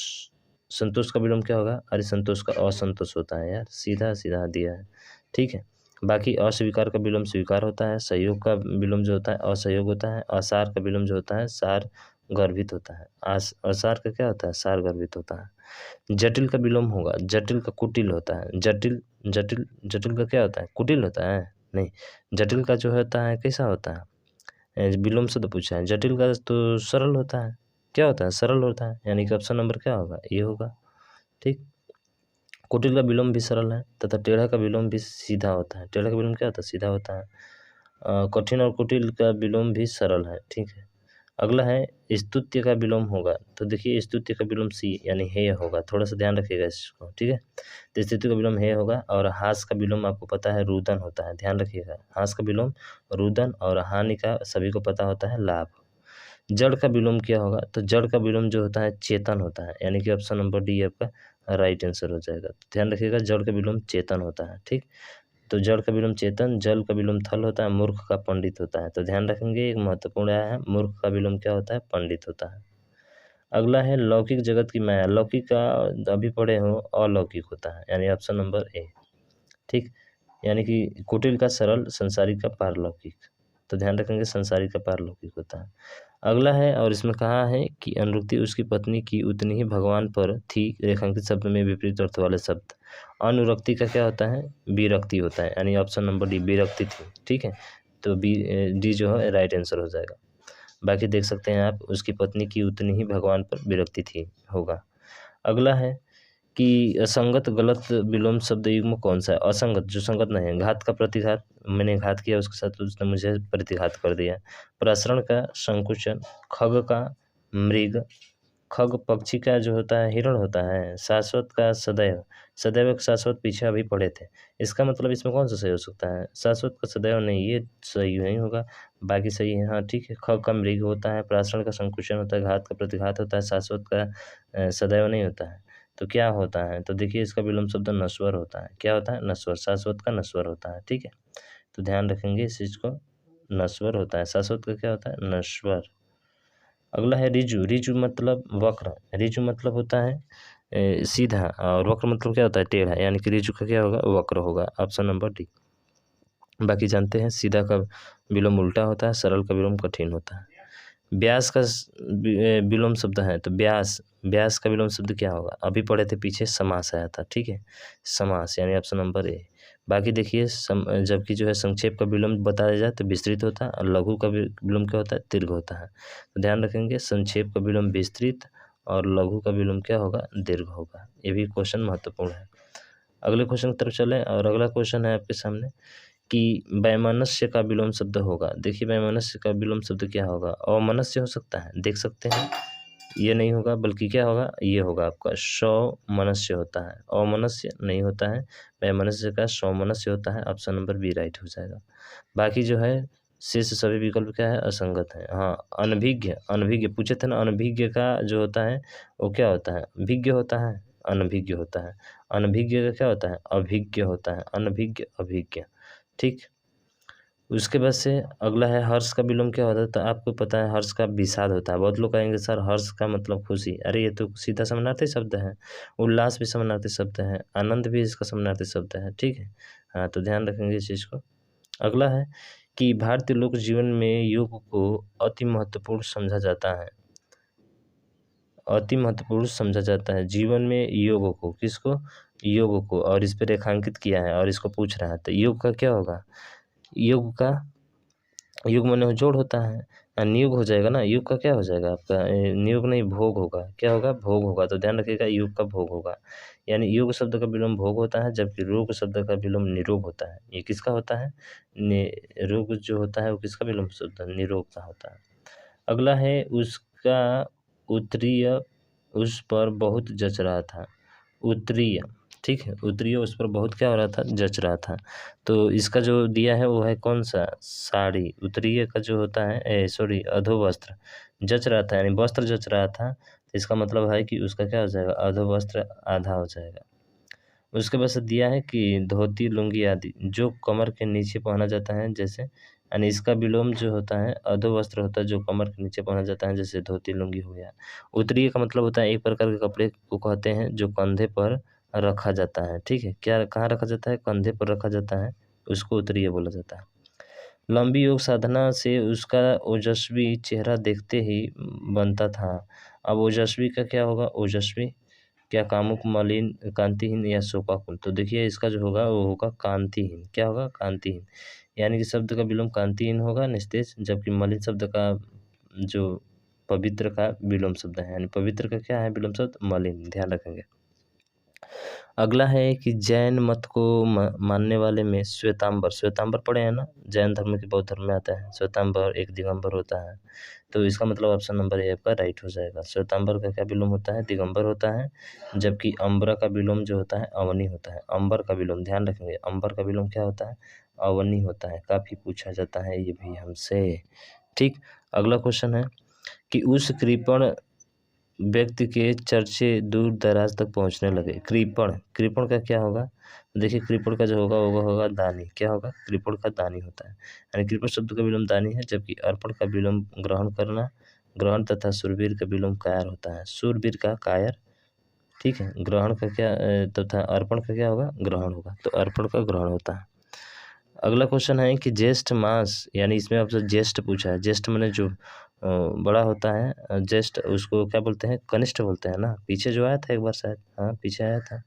संतोष का विलोम क्या होगा? अरे संतोष का असंतोष होता है यार, सीधा सीधा दिया है, ठीक है। बाकी अस्वीकार का विलोम स्वीकार होता है। सहयोग का विलोम जो होता है असहयोग होता है। असार का विलोम जो होता है सार गर्भित होता है। असार का क्या होता है? सार गर्भित होता है। जटिल का विलोम होगा, जटिल का कुटिल होता है। जटिल जटिल जटिल का क्या होता है? कुटिल होता है? नहीं, जटिल का जो होता है कैसा होता है? विलोम शब्द पूछा है, जटिल का तो सरल होता है। क्या होता है? सरल होता है, यानी कि ऑप्शन नंबर क्या होगा? ये होगा, ठीक। कुटिल का विलोम भी सरल है तथा टेढ़ा का विलोम भी सीधा होता है। टेढ़ा का विलोम क्या होता है? सीधा होता है। कठिन और कुटिल का विलोम भी सरल है, ठीक है। अगला है स्तुत्य का विलोम होगा। तो देखिए स्तुत्य का विलोम सी यानी हे होगा, थोड़ा सा ध्यान रखिएगा इसको, ठीक है। तो स्तुत्य का विलोम हे होगा। और हास का विलोम आपको पता है रुदन होता है, ध्यान रखिएगा। हास का विलोम रुदन और हानि का सभी को पता होता है लाभ। जड़ का विलोम क्या होगा? तो जड़ का विलोम जो होता है चेतन होता है, यानी कि ऑप्शन नंबर डी आपका राइट आंसर हो जाएगा। तो ध्यान रखिएगा जड़ का विलोम चेतन होता है, ठीक। तो जड़ का विलोम चेतन, जल का विलोम थल होता है, मूर्ख का पंडित होता है। तो ध्यान रखेंगे एक महत्वपूर्ण है, मूर्ख का विलोम क्या होता है? पंडित होता है। अगला है लौकिक जगत की माया। लौकिक का अभी पढ़े हो अलौकिक होता है, यानी ऑप्शन नंबर ए, ठीक। यानी कि कुटिल का सरल, संसारिक का पारलौकिक। तो ध्यान रखेंगे संसारिक का पारलौकिक होता है। अगला है और इसमें कहा है कि अनुरुक्ति उसकी पत्नी की उतनी ही भगवान पर थी, रेखांकित शब्द में विपरीत अर्थ वाले शब्द। अनुरक्ति का क्या होता है? विरक्ति होता है, यानी ऑप्शन नंबर डी विरक्ति थी, ठीक है। तो बी डी जो है राइट आंसर हो जाएगा। बाकी देख सकते हैं आप उसकी पत्नी की उतनी ही भगवान पर विरक्ति थी होगा। अगला है कि असंगत गलत विलोम शब्द युग्म कौन सा है? असंगत जो संगत नहीं है। घात का प्रतिघात, मैंने घात किया उसके साथ उसने मुझे प्रतिघात कर दिया। प्रसरण का संकुचन, खग का मृग, खग पक्षी का जो होता है हिरण होता है। शाश्वत का सदैव, सदैव का शाश्वत पीछे अभी पढ़े थे। इसका मतलब इसमें कौन सा सही हो सकता है? शाश्वत का सदैव नहीं, ये सही नहीं होगा। बाकी सही है, हाँ ठीक है। खग का मृग होता है, प्रासरण का संकुचन होता है, घात का प्रतिघात होता है, शाश्वत का सदैव नहीं होता है। तो क्या होता है? तो देखिए इसका विलोम शब्द नश्वर होता है। क्या होता है? नश्वर, शाश्वत का नश्वर होता है, ठीक है। तो ध्यान रखेंगे इस चीज़ को, नश्वर होता है, शाश्वत का क्या होता है? नश्वर। अगला है रिजु। रिजु मतलब वक्र, रिजु मतलब होता है सीधा, और वक्र मतलब क्या होता है? टेढ़ा, यानी कि रिजु का क्या होगा? वक्र होगा, ऑप्शन नंबर डी। बाकी जानते हैं सीधा का विलोम उल्टा होता है, सरल का विलोम कठिन होता है। ब्यास का विलोम शब्द है, तो ब्यास, ब्यास का विलोम शब्द क्या होगा? अभी पढ़े थे पीछे, समास आया था, ठीक है। समास, यानी ऑप्शन नंबर ए। बाकी देखिए जबकि जो है संक्षेप का विलोम बताया जाए तो विस्तृत होता है, और लघु का विलोम क्या होता है? दीर्घ होता है। तो ध्यान रखेंगे संक्षेप का विलोम विस्तृत और लघु का विलोम क्या होगा? दीर्घ होगा। ये भी क्वेश्चन महत्वपूर्ण है। अगले क्वेश्चन की तरफ चलें, और अगला क्वेश्चन है आपके सामने कि वैमनस्य का विलोम शब्द होगा। देखिए वैमनस्य का विलोम शब्द क्या होगा? अवमनस्य हो सकता है, देख सकते हैं। ये नहीं होगा, बल्कि क्या होगा? ये होगा आपका सौमनस्य होता है, अवमनस्य नहीं होता है। वैमनस्य का सौमनस्य होता है, ऑप्शन नंबर बी राइट हो जाएगा। बाकी जो है शेष सभी विकल्प क्या है? असंगत है। हाँ, अनभिज्ञ, अनभिज्ञ पूछे थे ना, अनभिज्ञ का जो होता है वो क्या होता है? विज्ञ होता है, अनभिज्ञ होता है। अनभिज्ञ का क्या होता है? अभिज्ञ होता है, अनभिज्ञ अभिज्ञ, ठीक। उसके बाद से अगला है हर्ष का विलोम क्या होता है, तो आपको पता है हर्ष का विषाद होता है। बहुत लोग कहेंगे सर हर्ष का मतलब खुशी, अरे ये तो सीधा समानार्थी शब्द है। उल्लास भी समानार्थी शब्द है, आनंद भी इसका समानार्थी शब्द है, ठीक है। हाँ, तो ध्यान रखेंगे इस चीज़ को। अगला है कि भारतीय लोक जीवन में योग को अति महत्वपूर्ण समझा जाता है। अति महत्वपूर्ण समझा जाता है जीवन में योग को, किसको, योग को, और इस पर रेखांकित किया है और इसको पूछ रहा है। तो योग का क्या होगा, योग का, योग माने जोड़ होता है, नियोग हो जाएगा ना, योग का क्या हो जाएगा आपका, नियोग नहीं भोग होगा, क्या होगा, भोग होगा। तो ध्यान रखिएगा योग का भोग होगा, यानी योग शब्द का विलोम भोग होता है, जबकि रोग शब्द का विलोम निरोग होता है। ये किसका होता है, रोग जो होता है वो किसका विलोम शब्द, निरोग का होता है। अगला है उसका उत्तरीय उस पर बहुत जच रहा था, उत्तरीय, ठीक है, उत्तरीय उस पर बहुत क्या हो रहा था, जच रहा था। तो इसका जो दिया है वो है कौन सा, साड़ी। उत्तरीय का जो होता है सॉरी अधोवस्त्र, जच रहा था यानी वस्त्र जच रहा था, तो इसका मतलब है कि उसका क्या हो जाएगा, अधोवस्त्र आधा हो जाएगा। उसके बाद से दिया है कि धोती लुंगी आदि जो कमर के नीचे पहना जाता है, जैसे, यानी इसका विलोम जो होता है अधोवस्त्र होता है जो कमर के नीचे पहना जाता है, जैसे धोती लुंगी हो गया। उत्तरीय का मतलब होता है एक प्रकार के कपड़े को कहते हैं जो कंधे पर रखा जाता है, ठीक है, क्या कहाँ रखा जाता है, कंधे पर रखा जाता है, उसको उत्तरीय बोला जाता है। लंबी योग साधना से उसका ओजस्वी चेहरा देखते ही बनता था। अब ओजस्वी का क्या होगा, ओजस्वी क्या कामुक, मलिन, कांतिहीन या शोकाकुल। तो देखिए इसका जो होगा वो होगा कांतिहीन, क्या होगा, कांतिहीन, यानी कि शब्द का विलोम कांतिहीन होगा निस्तेज, जबकि मलिन शब्द का जो पवित्र का विलोम शब्द है, यानी पवित्र का क्या है विलोम शब्द, मलिन, ध्यान रखेंगे। अगला है कि जैन मत को मानने वाले में श्वेतांबर, श्वेतांबर पढ़े हैं ना, जैन धर्म के बौद्ध धर्म में आता है श्वेतांबर, एक दिगंबर होता है। तो इसका मतलब ऑप्शन नंबर ए आपका राइट हो जाएगा। श्वेतांबर का क्या विलोम होता है, दिगंबर होता है, जबकि अम्बर का विलोम जो होता है अवनी होता है। अम्बर का विलोम ध्यान रखेंगे, अम्बर का विलोम क्या होता है, अवनी होता है। काफ़ी पूछा जाता है ये भी हमसे, ठीक। अगला क्वेश्चन है कि उस कृपण व्यक्ति के चर्चे दूर दराज तक पहुंचने लगे। कृपण, कृपण का क्या होगा, देखिए कृपण का जो होगा वो होगा दानी, क्या होगा, कृपण का दानी होता है, यानी कृपण शब्द का विलोम दानी है, जबकि अर्पण का विलोम ग्रहण करना, ग्रहण, तथा शूरवीर का विलोम कायर होता है, शूरवीर का कायर, ठीक है। ग्रहण का क्या तथा अर्पण का क्या होगा, ग्रहण होगा, तो अर्पण का ग्रहण होता है। अगला क्वेश्चन है कि ज्येष्ठ मास, यानी इसमें आपसे ज्येष्ठ पूछा है, ज्येष्ठ मैंने जो बड़ा होता है, ज्येष्ठ उसको क्या बोलते हैं, कनिष्ठ बोलते हैं ना, पीछे जो आया था एक बार शायद, हाँ पीछे आया था,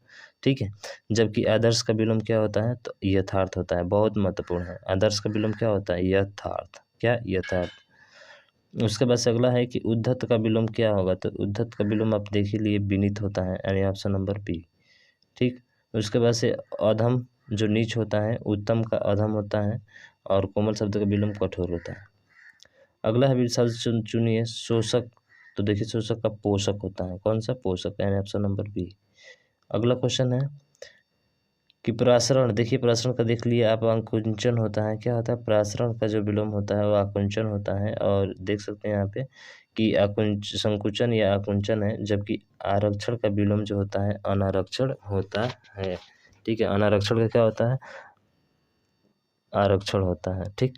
ठीक है। जबकि आदर्श का विलोम क्या होता है, तो यथार्थ होता है, बहुत महत्वपूर्ण है। आदर्श का विलोम क्या होता है, यथार्थ, क्या, यथार्थ। उसके बाद से अगला है कि उद्धत का विलोम क्या होगा, तो उद्धत का विलोम आप देख ही लिए विनीत होता है, यानी ऑप्शन नंबर बी, ठीक। उसके बाद से अधम जो नीच होता है, उत्तम का अधम होता है, और कोमल शब्द का विलोम कठोर होता है। अगला है शब्द चुनिए, शोषक, तो देखिए शोषक का पोषक होता है, कौन सा, पोषक, यानी ऑप्शन नंबर बी। अगला क्वेश्चन है कि प्रासरण, देखिए प्रासरण का देख लिए आप, आकुंचन होता है, क्या होता है, प्रासरण का जो विलोम होता है वो आकुंचन होता है, और देख सकते हैं यहाँ पे कि संकुचन या आकुंचन है, जबकि आरक्षण का विलोम जो होता है अनारक्षण होता है, ठीक है। अनारक्षण का क्या होता है, आरक्षण होता है, ठीक।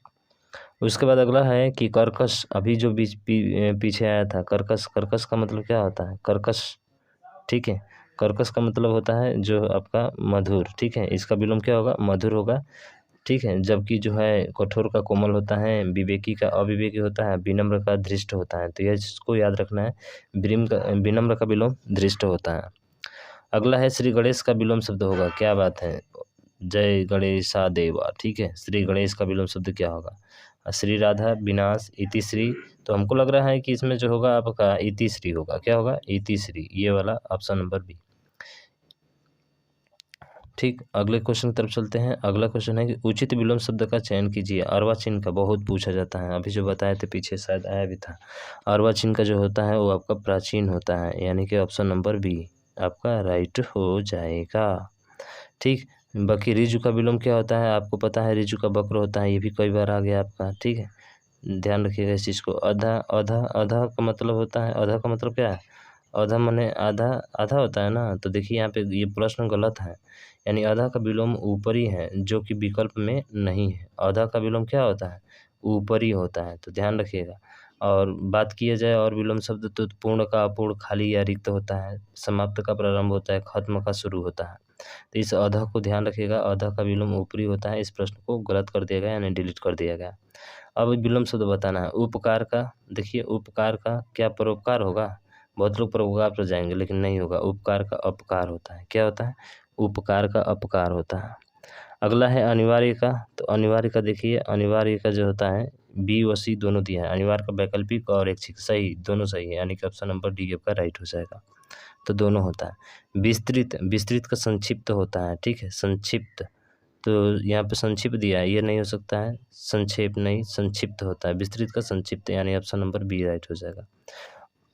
उसके बाद अगला है कि कर्कश, अभी जो पीछे आया था कर्कश, कर्कश का मतलब क्या होता है, कर्कश, ठीक है। कर्कश का मतलब होता है जो आपका मधुर, ठीक है, इसका विलोम क्या होगा, मधुर होगा, ठीक है। जबकि जो है कठोर का कोमल होता है, विवेकी का अविवेकी होता है, विनम्र का धृष्ट होता है। तो यह इसको याद रखना है, विनम्र का विलोम धृष्ट होता है। अगला है श्री गणेश का विलोम शब्द होगा, क्या बात है, जय गणेशा देवा, ठीक है। श्री गणेश का विलोम शब्द क्या होगा, श्री राधा विनाश इतिश्री, तो हमको लग रहा है कि इसमें जो होगा आपका इतिश्री होगा, क्या होगा, इतिश्री, ये वाला ऑप्शन नंबर बी, ठीक। अगले क्वेश्चन की तरफ चलते हैं। अगला क्वेश्चन है कि उचित विलोम शब्द का चयन कीजिए। अर्वाचीन का बहुत पूछा जाता है, अभी जो बताए थे पीछे शायद आया भी था। अर्वाचीन का जो होता है वो आपका प्राचीन होता है, यानी कि ऑप्शन नंबर बी आपका राइट हो जाएगा, ठीक। बाकी रिजु का विलोम क्या होता है, आपको पता है, रिजु का वक्र होता है, ये भी कई बार आ गया आपका, ठीक है। ध्यान रखिएगा इस चीज़ को। अधा, अधा, अधा का मतलब होता है, अधा का मतलब क्या है, अधा माने आधा, आधा होता है ना, तो देखिए यहाँ पे ये प्रश्न गलत है, यानी अधा का विलोम ऊपरी है, जो कि विकल्प में नहीं है। अधा का विलोम क्या होता है? ऊपरी होता है, तो ध्यान रखिएगा। और बात किया जाए और विलोम शब्द, तो पूर्ण का अपूर्ण, खाली या रिक्त होता है, समाप्त का प्रारंभ होता है, खत्म का शुरू होता है। तो इस अधा को ध्यान रखिएगा, अधा का विलोम ऊपरी होता है। इस प्रश्न को गलत कर दिया गया, यानी डिलीट कर दिया गया। अब विलोम शब्द बताना है। उपकार का, देखिए उपकार का क्या परोपकार होगा? बहुत लोग परोपकार पर जाएंगे, लेकिन नहीं होगा। उपकार का अपकार होता है। क्या होता है? उपकार का अपकार होता है। अगला है अनिवार्य का। तो अनिवार्य का देखिए, अनिवार्य का जो होता है, बी व सी दोनों दिया है। अनिवार्य का वैकल्पिक और ऐच्छिक, सही, दोनों सही है, यानी कि ऑप्शन नंबर डी आपका राइट हो जाएगा। तो दोनों होता है। विस्तृत, विस्तृत का संक्षिप्त होता है, ठीक है, संक्षिप्त। तो यहाँ पे संक्षिप्त दिया है, ये नहीं हो सकता है, संक्षेप नहीं, संक्षिप्त होता है। विस्तृत का संक्षिप्त, यानी ऑप्शन नंबर बी राइट हो जाएगा।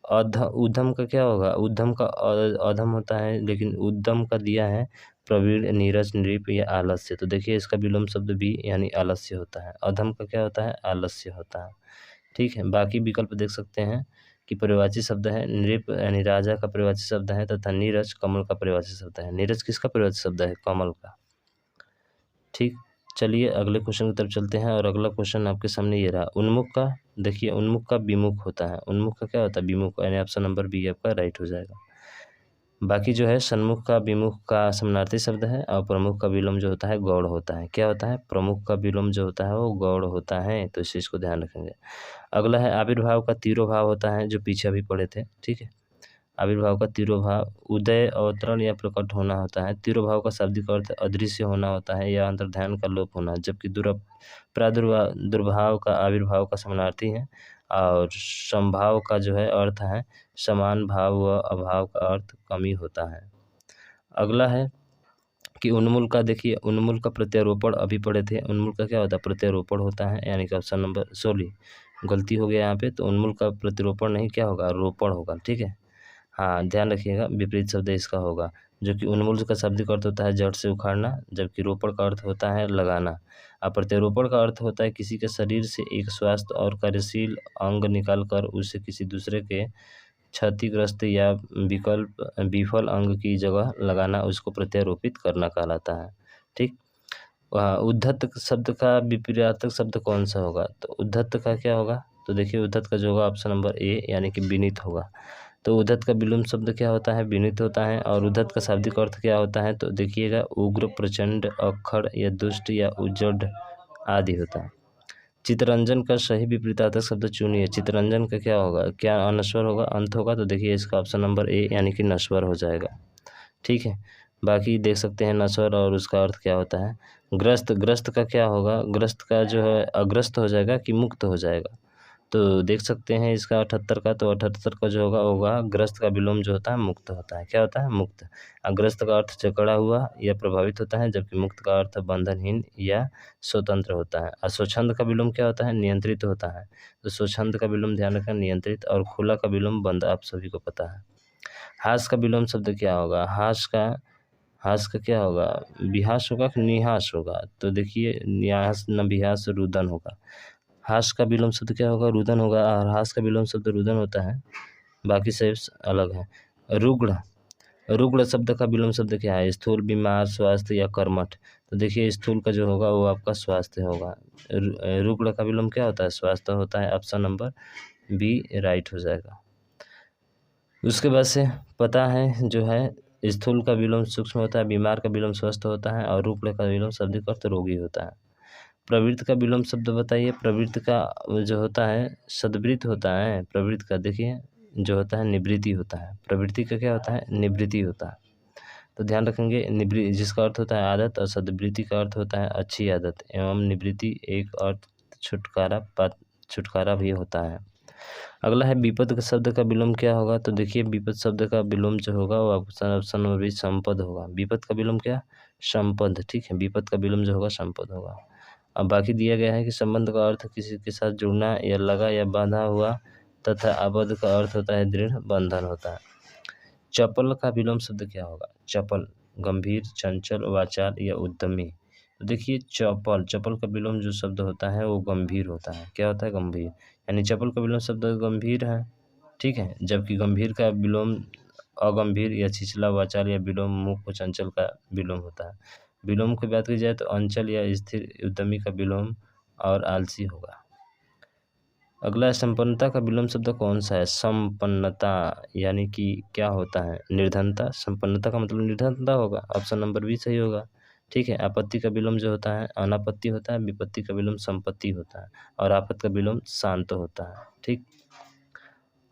उद्धम का क्या होगा? उद्धम का अधम होता है, लेकिन उद्यम का दिया है प्रवीण, नीरज, नृप या आलस्य। तो देखिए इसका विलोम शब्द भी, यानी आलस्य होता है। अधम का क्या होता है? आलस्य होता है, ठीक है। बाकी विकल्प देख सकते हैं कि पर्यायवाची शब्द है। नृप यानी राजा का पर्यायवाची शब्द है, तथा नीरज कमल का पर्यायवाची शब्द है। नीरज किसका पर्यायवाची शब्द है? कमल का, ठीक। चलिए अगले क्वेश्चन की तरफ चलते हैं, और अगला क्वेश्चन आपके सामने ये रहा। उन्मुख का, देखिए उन्मुख का विमुख होता है। उन्मुख का क्या होता है? विमुख, यानी ऑप्शन नंबर बी आपका राइट हो जाएगा। बाकी जो है, सन्मुख का विमुख का समानार्थी शब्द है, और प्रमुख का विलोम जो होता है गौड़ होता है। क्या होता है? प्रमुख का विलोम जो होता है वो गौड़ होता है, तो इस चीज़ को ध्यान रखेंगे। अगला है आविर्भाव का तिरोभाव होता है, जो पीछे अभी पढ़े थे, ठीक है। आविर्भाव का तिरोभाव उदय, अवतरण या प्रकट होना होता है। तिरोभाव का शाब्दिक अर्थ अदृश्य होना होता है, या अंतर्ध्यान का लोप होना, जबकि दुर्भाव का आविर्भाव का समानार्थी है। और समभाव का जो है अर्थ है समान भाव, व अभाव का अर्थ कमी होता है। अगला है कि उन्मूल का, देखिए उन्मूल का प्रत्यारोपण अभी पढ़े थे। उन्मूल का क्या होता है? प्रत्यारोपण होता है, यानी कि ऑप्शन नंबर 16, गलती हो गया यहाँ पे। तो उन्मूल का प्रत्यारोपण नहीं, क्या होगा? रोपण होगा, ठीक है। हाँ, ध्यान रखिएगा, विपरीत शब्द इसका होगा। जो कि उन्मूल का शाब्दिक अर्थ होता है जड़ से उखाड़ना, जबकि रोपण का अर्थ होता है लगाना। और प्रत्यारोपण का अर्थ होता है किसी के शरीर से एक स्वस्थ और कार्यशील अंग निकालकर उसे किसी दूसरे के क्षतिग्रस्त या विफल अंग की जगह लगाना, उसको प्रत्यारोपित करना कहलाता है, ठीक। उद्धत शब्द का विपरीतार्थक शब्द कौन सा होगा? तो उद्धत का क्या होगा? तो देखिए उद्धत का जो होगा ऑप्शन नंबर ए, यानी कि विनीत होगा। तो उद्धत का विलोम शब्द क्या होता है? विनीत होता है। और उद्धत का शाब्दिक अर्थ क्या होता है? तो देखिएगा उग्र, प्रचंड, अक्खड़ या दुष्ट या उज्जड आदि होता है। चितरंजन का सही विपरीतार्थक शब्द चुनिए। चितरंजन का क्या होगा? क्या अनश्वर होगा, अंत होगा? तो देखिए इसका ऑप्शन नंबर ए, यानी कि नश्वर हो जाएगा, ठीक है। बाकी देख सकते हैं नश्वर, और उसका अर्थ क्या होता है? ग्रस्त, ग्रस्त का क्या होगा? ग्रस्त का जो है अग्रस्त हो जाएगा कि मुक्त हो जाएगा? तो देख सकते हैं इसका 78 का, तो 78 का जो होगा ग्रस्त का विलोम जो होता है मुक्त होता है। क्या होता है? मुक्त। ग्रस्त का अर्थ जकड़ा हुआ या प्रभावित होता है, जबकि मुक्त का अर्थ बंधनहीन या स्वतंत्र होता है। और स्वच्छंद का विलोम क्या होता है? नियंत्रित होता है। तो स्वच्छंद का विलोम ध्यान रखना, नियंत्रित। और खुला का विलोम बंद, आप सभी को पता है। हास का विलोम शब्द क्या होगा? हास का क्या होगा? विहास होगा कि निहास होगा? तो देखिए न्यास न विहास, रुदन होगा। हास का विलोम शब्द क्या होगा? रुदन होगा। और हास का विलोम शब्द रुदन होता है, बाकी सब अलग है। रुग्ण, रुग्ण शब्द का विलोम शब्द क्या है? स्थूल, बीमार, स्वास्थ्य या कर्मठ। तो देखिए स्थूल का जो होगा वो आपका स्वास्थ्य होगा। रुग्ण का विलोम क्या होता है? स्वास्थ्य होता है। ऑप्शन नंबर बी राइट हो जाएगा। उसके बाद से पता है जो है, स्थूल का विलोम सूक्ष्म होता है, बीमार का विलोम स्वस्थ होता है, और रुग्ण का विलोम शाब्दिक अर्थ रोगी होता है। प्रवृत्त का विलोम शब्द बताइए। प्रवृत्त का जो होता है सद्वृत्त होता है। प्रवृत्त का देखिए जो होता है निवृत्ति होता है। प्रवृत्ति का क्या होता है? निवृत्ति होता है। तो ध्यान रखेंगे, निवृत्ति जिसका अर्थ होता है आदत, और सद्वृत्ति का अर्थ होता है अच्छी आदत, एवं निवृत्ति एक अर्थ छुटकारा भी होता है। अगला है विपद शब्द का विलोम क्या होगा? तो देखिए विपद शब्द का विलोम जो होगा वो ऑप्शन नंबर बी संपद होगा। विपद का विलोम क्या? संपद, ठीक है। विपद का विलोम जो होगा संपद होगा। अब बाकी दिया गया है कि संबंध का अर्थ किसी के साथ जुड़ना या लगा या बांधा हुआ, तथा आबद्ध का अर्थ होता है दृढ़ बंधन होता है। चपल का विलोम शब्द क्या होगा? चपल, गंभीर, चंचल, वाचाल या उद्यमी। तो देखिए चपल का विलोम जो शब्द होता है वो गंभीर होता है। क्या होता है? गंभीर। यानी चपल का विलोम शब्द गंभीर है, ठीक है। जबकि गंभीर का विलोम अगंभीर या छिछला वाचाल या विलोम मुख को चंचल का विलोम होता है। विलोम की बात की जाए तो अंचल या स्थिर उद्यमी का विलोम और आलसी होगा। अगला है संपन्नता का विलोम शब्द कौन सा है? संपन्नता यानी कि क्या होता है? निर्धनता। संपन्नता का मतलब निर्धनता होगा। ऑप्शन नंबर बी सही होगा। ठीक है। आपत्ति का विलोम जो होता है अनापत्ति होता है, विपत्ति का विलोम संपत्ति होता है और आपत्ति का विलोम शांत होता है। ठीक।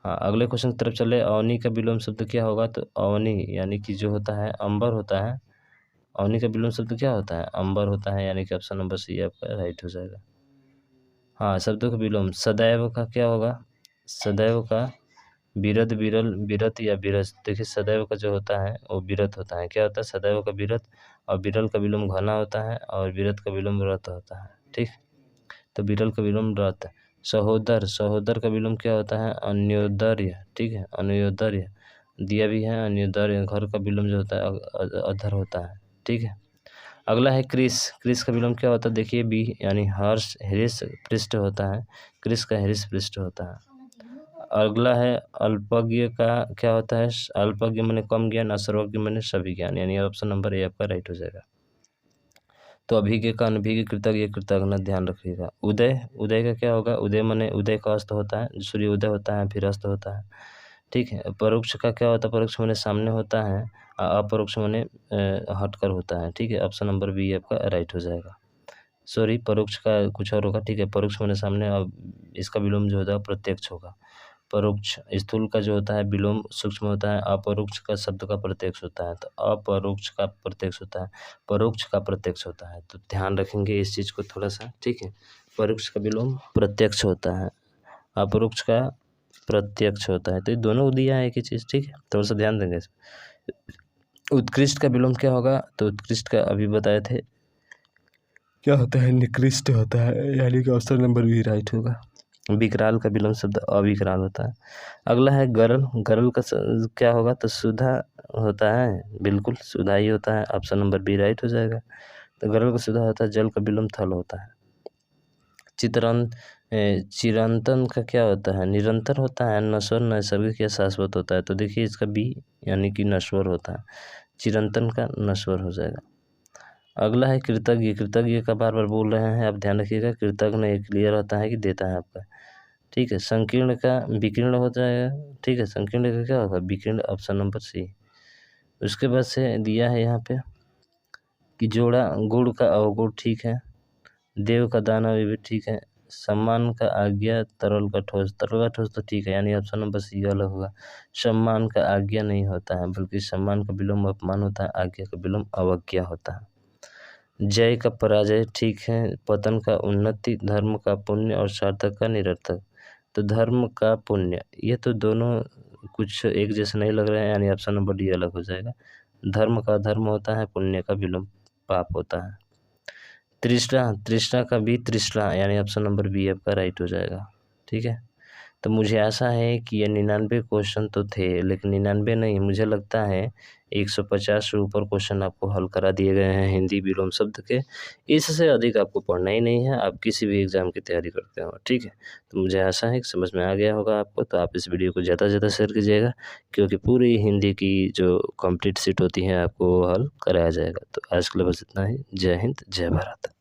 हाँ, अगले क्वेश्चन की तरफ चले। अवनी का विलोम शब्द क्या होगा? तो अवनी यानी कि जो होता है अंबर होता है। अवनी का विलोम शब्द क्या होता है? अंबर होता है, यानी कि ऑप्शन नंबर सी आपका राइट हो जाएगा। हाँ, शब्दों का विलोम सदैव का क्या होगा? सदैव का विरत, विरल, विरत या विरस। देखिए सदैव का जो होता है वो विरत होता है। क्या होता है? सदैव का विरत। और विरल का विलोम घना होता है और विरत का विलोम रत होता है। ठीक। तो विरल का विलोम रत। सहोदर, सहोदर का विलोम क्या होता है? अन्योदर्य। ठीक है, अन्योदर्य दिया भी है। अन्योदर्य घर का विलोम जो होता है अधर होता है। ठीक है। अगला है क्रिस। क्रिस का विलोम क्या होता है? देखिए बी यानी हर्ष हृष पृष्ठ होता है। क्रिस का हृष पृष्ठ होता है। अगला है अल्पज्ञ का क्या होता है? अल्पज्ञ माने कम ज्ञान, सर्वज्ञ माने सभी ज्ञान, यानी ऑप्शन नंबर ए आपका राइट हो जाएगा। तो अभिज्ञ का अनभिज्ञ, कृतज्ञ कृतज्ञ ध्यान रखिएगा। उदय, उदय का क्या होगा? उदय माने उदय का अस्त होता है, सूर्य उदय होता है फिर अस्त होता है। ठीक है। परोक्ष का क्या होता है? परोक्ष माने सामने होता है, अपरोक्ष माने हटकर होता है। ठीक है। ऑप्शन नंबर बी आपका राइट हो जाएगा। सॉरी, परोक्ष का कुछ और होगा। ठीक है। परोक्ष माने सामने, अब इसका विलोम जो होता है प्रत्यक्ष होगा। परोक्ष स्थूल का जो होता है विलोम सूक्ष्म होता है। अपरोक्ष का शब्द का प्रत्यक्ष होता है, तो अपरोक्ष का प्रत्यक्ष होता है, परोक्ष का प्रत्यक्ष होता है। तो ध्यान रखेंगे इस चीज़ को थोड़ा सा। ठीक है। परोक्ष का विलोम प्रत्यक्ष होता है, अपरोक्ष का प्रत्यक्ष होता है। तो ये दोनों दिया है एक ही चीज़। ठीक है, थोड़ा सा ध्यान देंगे। उत्कृष्ट का विलोम क्या होगा? तो उत्कृष्ट का अभी बताए थे क्या होता है? निकृष्ट होता है, यानी कि ऑप्शन नंबर बी राइट होगा। विकराल का विलोम शब्द अविकराल होता है। अगला है गरल। गरल का क्या होगा? तो सुधा होता है, बिल्कुल सुधा ही होता है। ऑप्शन नंबर बी राइट हो जाएगा। तो गरल का सुधा होता है। जल का विलोम थल होता है। चिरंतन का क्या होता है? निरंतर होता है, नश्वर नैसर्गिक या शाश्वत होता है। तो देखिए इसका बी यानी कि नश्वर होता है। चिरंतन का नश्वर हो जाएगा। अगला है कृतज्ञ। कृतज्ञ का बार बार बोल रहे हैं, आप ध्यान रखिएगा। कृतज्ञ एक क्लियर होता है कि देता है आपका। ठीक है। संकीर्ण का विकीर्ण हो जाएगा। ठीक है। संकीर्ण का क्या होगा? विकीर्ण, ऑप्शन नंबर सी। उसके बाद से दिया है यहाँ पे कि जोड़ा गुड़ का अवगुण। ठीक है। देव का दाना भी ठीक है। सम्मान का आज्ञा, तरल का ठोस। तरल का ठोस तो ठीक है, यानी ऑप्शन नंबर सी अलग होगा। सम्मान का आज्ञा नहीं होता है, बल्कि सम्मान का विलोम अपमान होता है, आज्ञा का विलोम अवज्ञा होता है। जय का पराजय। ठीक है। पतन का उन्नति, धर्म का पुण्य और सार्थक का निरर्थक। तो धर्म का पुण्य, ये तो दोनों कुछ एक जैसे नहीं लग रहे हैं, यानी ऑप्शन नंबर डी अलग हो जाएगा। धर्म का धर्म होता है, पुण्य का विलोम पाप होता है। तृष्णा, तृष्णा का भी तृष्णा, यानी ऑप्शन नंबर बी आपका राइट हो जाएगा। ठीक है। तो मुझे आशा है कि ये 99 क्वेश्चन तो थे, लेकिन 99 नहीं, मुझे लगता है 150 से ऊपर क्वेश्चन आपको हल करा दिए गए हैं हिंदी विलोम शब्द के। इससे अधिक आपको पढ़ना ही नहीं है, आप किसी भी एग्ज़ाम की तैयारी करते हो। ठीक है। तो मुझे आशा है कि समझ में आ गया होगा आपको। तो आप इस वीडियो को ज़्यादा से ज़्यादा शेयर कीजिएगा, क्योंकि पूरी हिंदी की जो कंप्लीट सीट होती है आपको वो हल कराया जाएगा। तो आज के लिए बस इतना ही। जय हिंद, जय भारत।